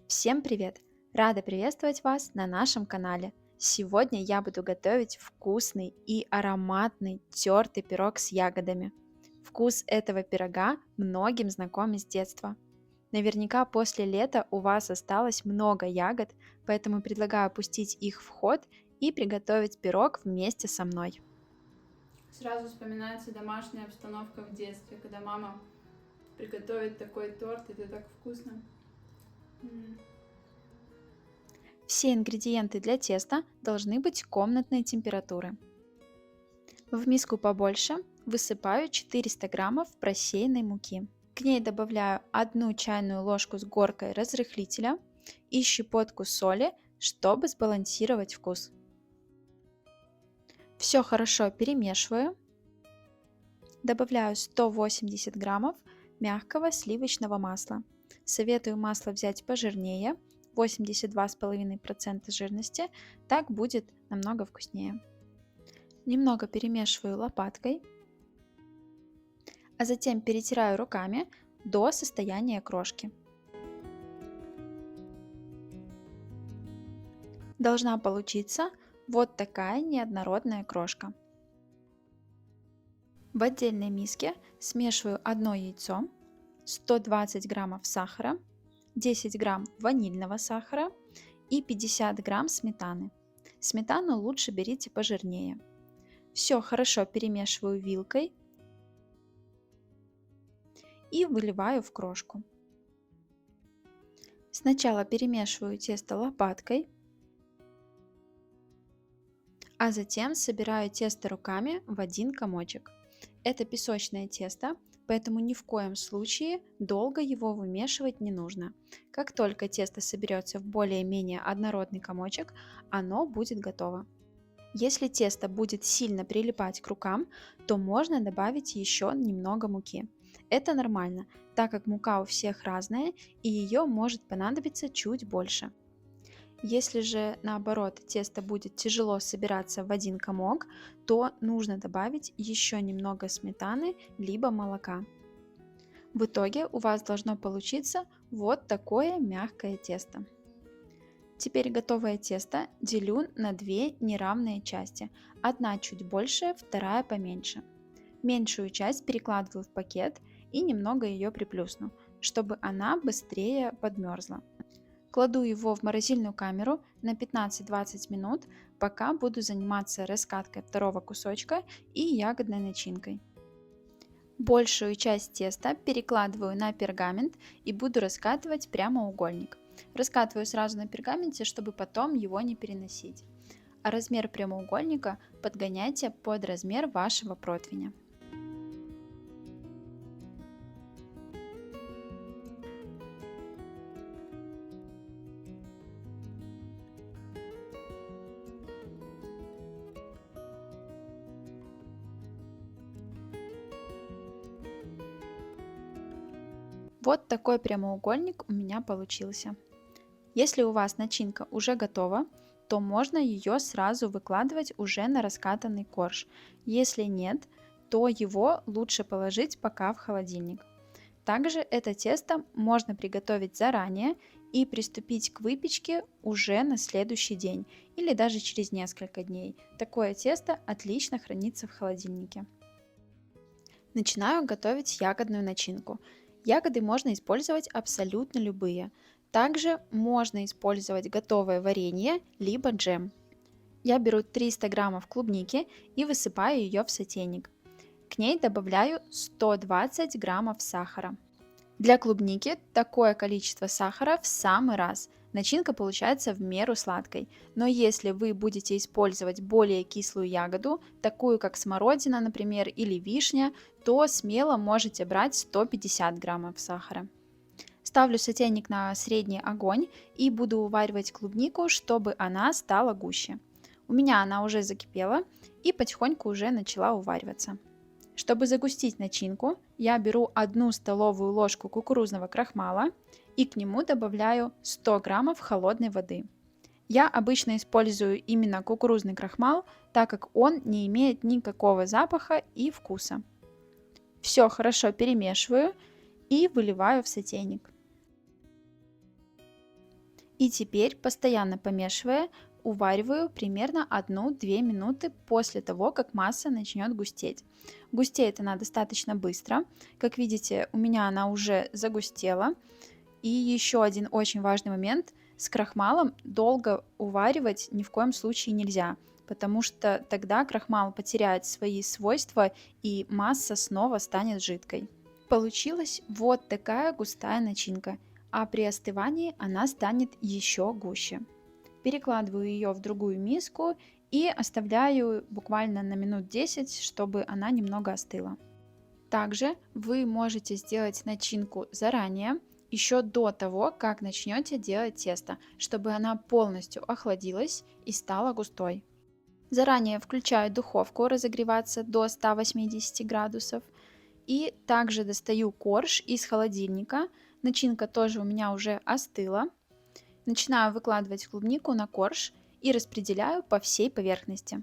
Всем привет! Рада приветствовать вас на нашем канале. Сегодня я буду готовить вкусный и ароматный тертый пирог с ягодами. Вкус этого пирога многим знаком с детства. Наверняка после лета у вас осталось много ягод, поэтому предлагаю пустить их в ход и приготовить пирог вместе со мной. Сразу вспоминается домашняя обстановка в детстве, когда мама приготовит такой торт, это так вкусно. Все ингредиенты для теста должны быть комнатной температуры. В миску побольше высыпаю 400 граммов просеянной муки. К ней добавляю 1 чайную ложку с горкой разрыхлителя и щепотку соли, чтобы сбалансировать вкус. Все хорошо перемешиваю. Добавляю 180 граммов мягкого сливочного масла. Советую масло взять пожирнее, 82,5% жирности, так будет намного вкуснее. Немного перемешиваю лопаткой, а затем перетираю руками до состояния крошки. Должна получиться вот такая неоднородная крошка. В отдельной миске смешиваю 1 яйцо, 120 граммов сахара, 10 грамм ванильного сахара и 50 грамм сметаны. Сметану лучше берите пожирнее. Все хорошо перемешиваю вилкой и выливаю в крошку. Сначала перемешиваю тесто лопаткой, а затем собираю тесто руками в один комочек. Это песочное тесто, поэтому ни в коем случае долго его вымешивать не нужно. Как только тесто соберется в более-менее однородный комочек, оно будет готово. Если тесто будет сильно прилипать к рукам, то можно добавить еще немного муки. Это нормально, так как мука у всех разная и ее может понадобиться чуть больше. Если же наоборот тесто будет тяжело собираться в один комок, то нужно добавить еще немного сметаны либо молока. В итоге у вас должно получиться вот такое мягкое тесто. Теперь готовое тесто делю на две неравные части. Одна чуть больше, вторая поменьше. Меньшую часть перекладываю в пакет и немного ее приплюсну, чтобы она быстрее подмерзла. Кладу его в морозильную камеру на 15-20 минут, пока буду заниматься раскаткой второго кусочка и ягодной начинкой. Большую часть теста перекладываю на пергамент и буду раскатывать прямоугольник. Раскатываю сразу на пергаменте, чтобы потом его не переносить. А размер прямоугольника подгоняйте под размер вашего противня. Вот такой прямоугольник у меня получился. Если у вас начинка уже готова, то можно ее сразу выкладывать уже на раскатанный корж. Если нет, то его лучше положить пока в холодильник. Также это тесто можно приготовить заранее и приступить к выпечке уже на следующий день или даже через несколько дней. Такое тесто отлично хранится в холодильнике. Начинаю готовить ягодную начинку. Ягоды можно использовать абсолютно любые. Также можно использовать готовое варенье, либо джем. Я беру 300 граммов клубники и высыпаю ее в сотейник. К ней добавляю 120 граммов сахара. Для клубники такое количество сахара в самый раз. Начинка получается в меру сладкой. Но если вы будете использовать более кислую ягоду, такую как смородина, например, или вишня, то смело можете брать 150 граммов сахара. Ставлю сотейник на средний огонь и буду уваривать клубнику, чтобы она стала гуще. У меня она уже закипела и потихоньку уже начала увариваться. Чтобы загустить начинку, я беру 1 столовую ложку кукурузного крахмала и к нему добавляю 100 граммов холодной воды. Я обычно использую именно кукурузный крахмал, так как он не имеет никакого запаха и вкуса. Все хорошо перемешиваю и выливаю в сотейник. И теперь, постоянно помешивая, увариваю примерно 1-2 минуты после того, как масса начнет густеть. Густеет она достаточно быстро. Как видите, у меня она уже загустела. И еще один очень важный момент. С крахмалом долго уваривать ни в коем случае нельзя, потому что тогда крахмал потеряет свои свойства и масса снова станет жидкой. Получилась вот такая густая начинка, а при остывании она станет еще гуще. Перекладываю ее в другую миску и оставляю буквально на минут 10, чтобы она немного остыла. Также вы можете сделать начинку заранее, еще до того, как начнете делать тесто, чтобы она полностью охладилась и стала густой. Заранее включаю духовку разогреваться до 180 градусов. И также достаю корж из холодильника. Начинка тоже у меня уже остыла. Начинаю выкладывать клубнику на корж и распределяю по всей поверхности.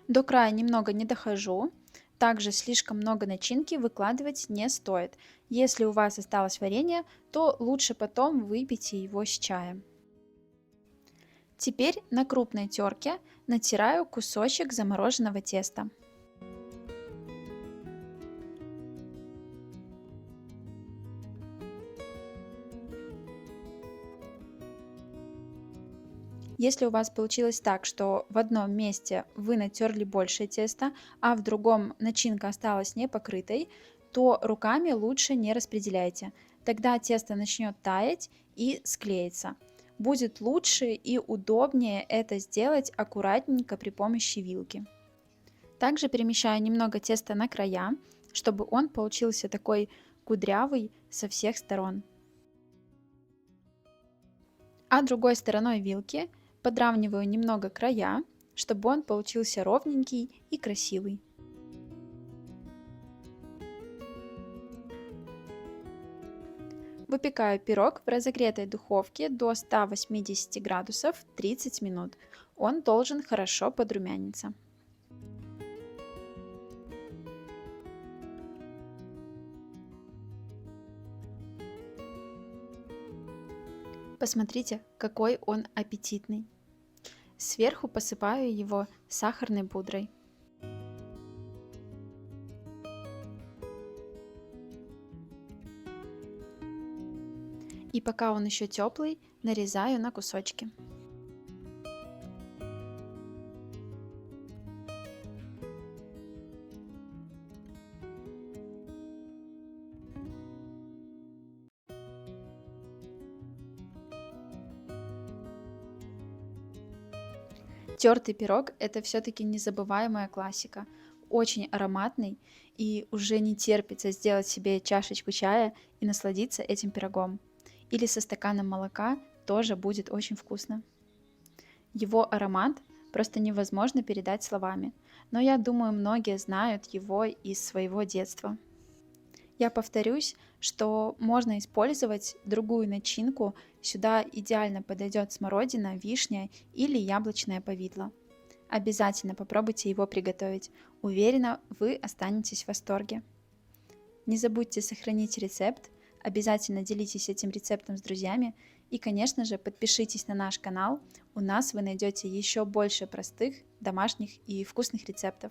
До края немного не дохожу. Также слишком много начинки выкладывать не стоит. Если у вас осталось варенье, то лучше потом выпейте его с чаем. Теперь на крупной терке натираю кусочек замороженного теста. Если у вас получилось так, что в одном месте вы натерли больше теста, а в другом начинка осталась не покрытой, то руками лучше не распределяйте. Тогда тесто начнет таять и склеится. Будет лучше и удобнее это сделать аккуратненько при помощи вилки. Также перемещаю немного теста на края, чтобы он получился такой кудрявый со всех сторон. А другой стороной вилки подравниваю немного края, чтобы он получился ровненький и красивый. Выпекаю пирог в разогретой духовке до 180 градусов 30 минут. Он должен хорошо подрумяниться. Посмотрите, какой он аппетитный. Сверху посыпаю его сахарной пудрой. И пока он еще теплый, нарезаю на кусочки. Тертый пирог — это все-таки незабываемая классика. Очень ароматный и уже не терпится сделать себе чашечку чая и насладиться этим пирогом. Или со стаканом молока тоже будет очень вкусно. Его аромат просто невозможно передать словами, но я думаю, многие знают его из своего детства. Я повторюсь, что можно использовать другую начинку. Сюда идеально подойдет смородина, вишня или яблочное повидло. Обязательно попробуйте его приготовить. Уверена, вы останетесь в восторге. Не забудьте сохранить рецепт. Обязательно делитесь этим рецептом с друзьями. И, конечно же, подпишитесь на наш канал. У нас вы найдете еще больше простых, домашних и вкусных рецептов.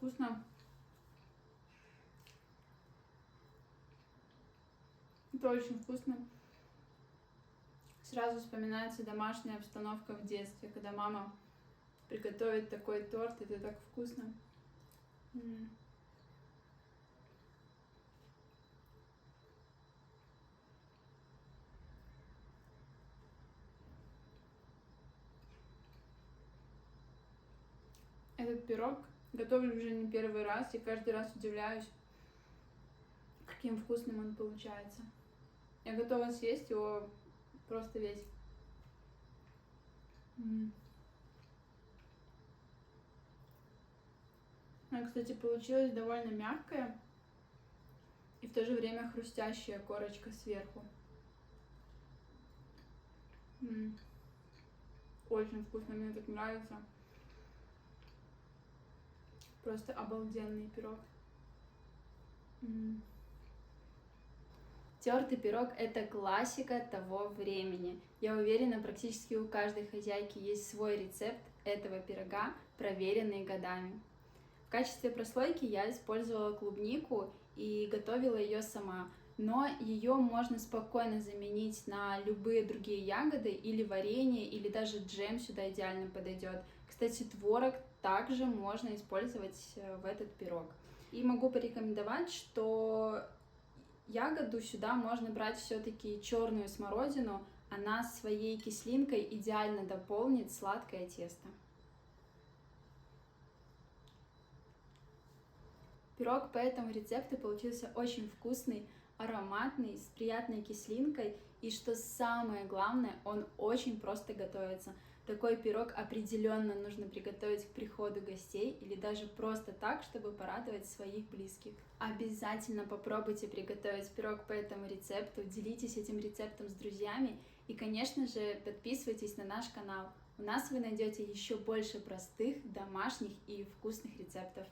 вкусно. Это очень вкусно. Сразу вспоминается домашняя обстановка в детстве, когда мама приготовит такой торт, это так вкусно. Этот пирог готовлю уже не первый раз, и каждый раз удивляюсь, каким вкусным он получается. Я готова съесть его просто весь. Она, кстати, получилась довольно мягкая и в то же время хрустящая корочка сверху. Очень вкусно, мне так нравится. Просто обалденный пирог. Тертый пирог – это классика того времени. Я уверена, практически у каждой хозяйки есть свой рецепт этого пирога, проверенный годами. В качестве прослойки я использовала клубнику и готовила ее сама, но ее можно спокойно заменить на любые другие ягоды или варенье, или даже джем сюда идеально подойдет. Кстати, творог также можно использовать в этот пирог. И могу порекомендовать, что ягоду сюда можно брать все-таки черную смородину, она своей кислинкой идеально дополнит сладкое тесто. Пирог по этому рецепту получился очень вкусный, ароматный, с приятной кислинкой, и что самое главное, он очень просто готовится. Такой пирог определенно нужно приготовить к приходу гостей или даже просто так, чтобы порадовать своих близких. Обязательно попробуйте приготовить пирог по этому рецепту, делитесь этим рецептом с друзьями и, конечно же, подписывайтесь на наш канал. У нас вы найдете еще больше простых, домашних и вкусных рецептов.